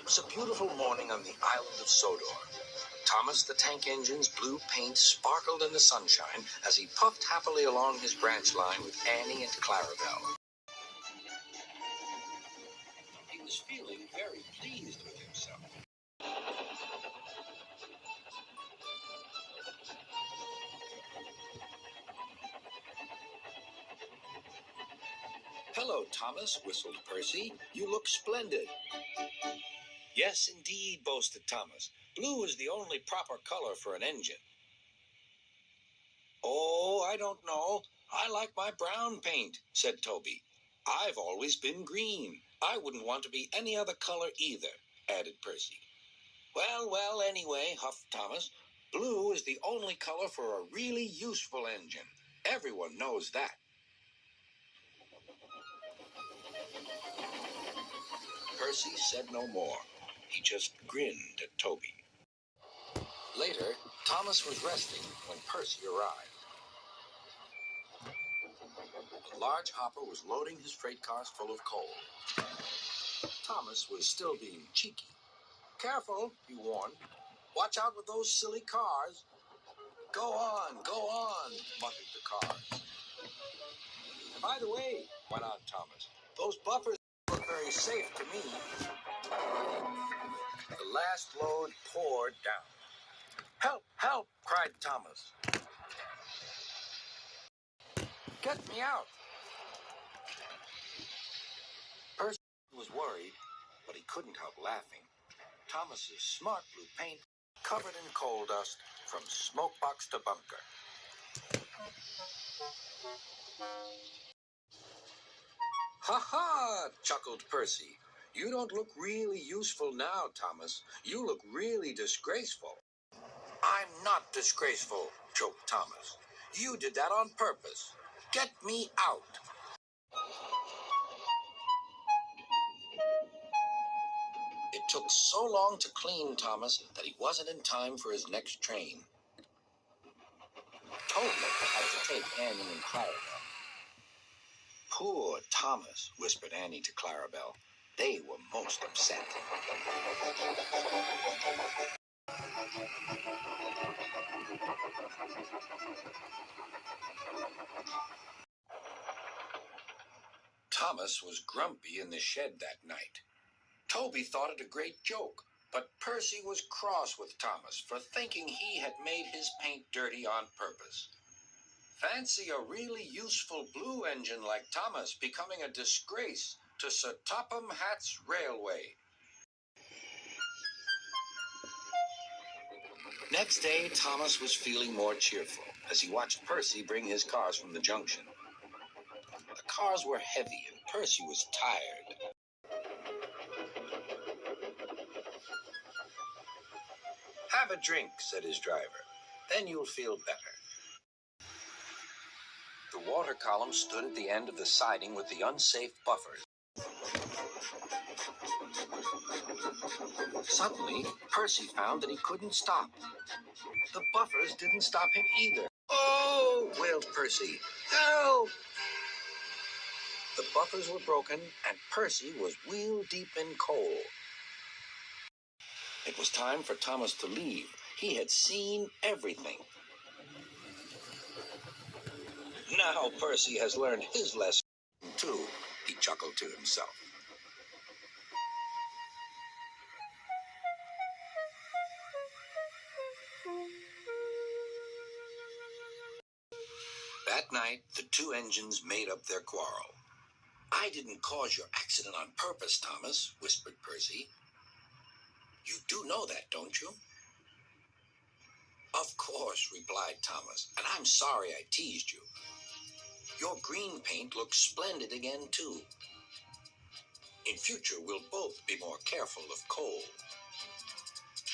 It was a beautiful morning on the island of Sodor. Thomas the tank engine's blue paint sparkled in the sunshine as he puffed happily along his branch line with Annie and Clarabelle. He was feeling very pleased with himself. "Hello, Thomas," whistled Percy. "You look splendid." "Yes, indeed," boasted Thomas. "Blue is the only proper color for an engine." "Oh, I don't know. I like my brown paint," said Toby. "I've always been green. I wouldn't want to be any other color either," added Percy. Well, anyway," huffed Thomas, "blue is the only color for a really useful engine. Everyone knows that." Percy said no more. He just grinned at Toby. Later, Thomas was resting when Percy arrived. A large hopper was loading his freight cars full of coal. Thomas was still being cheeky. "Careful," he warned. "Watch out with those silly cars." Go on, muttered the cars. "By the way," went on Thomas, "those buffers look very safe to me." The last load poured down. "Help, help," cried Thomas. "Get me out." Percy was worried, but he couldn't help laughing. Thomas's smart blue paint covered in coal dust from smoke box to bunker. "Ha ha!" chuckled Percy. "You don't look really useful now, Thomas. You look really disgraceful." "I'm not disgraceful," choked Thomas. "You did that on purpose. Get me out." It took so long to clean Thomas that he wasn't in time for his next train. Toby had to take Annie and Clarabelle. "Poor Thomas," whispered Annie to Clarabelle. They were most upset. Thomas was grumpy in the shed that night. Toby thought it a great joke, but Percy was cross with Thomas for thinking he had made his paint dirty on purpose. Fancy a really useful blue engine like Thomas becoming a disgrace to Sir Topham Hatt's railway. Next day, Thomas was feeling more cheerful as he watched Percy bring his cars from the junction. The cars were heavy and Percy was tired. "Have a drink," said his driver. "Then you'll feel better." The water column stood at the end of the siding with the unsafe buffers. Suddenly, Percy found that he couldn't stop. The buffers didn't stop him either. "Oh!" wailed Percy. "Help!" The buffers were broken, and Percy was wheel-deep in coal. It was time for Thomas to leave. He had seen everything. "Now Percy has learned his lesson, too," he chuckled to himself. That night, the two engines made up their quarrel. "I didn't cause your accident on purpose, Thomas," whispered Percy. "You do know that, don't you?" "Of course," replied Thomas, "and I'm sorry I teased you. Your green paint looks splendid again, too. In future, we'll both be more careful of coal."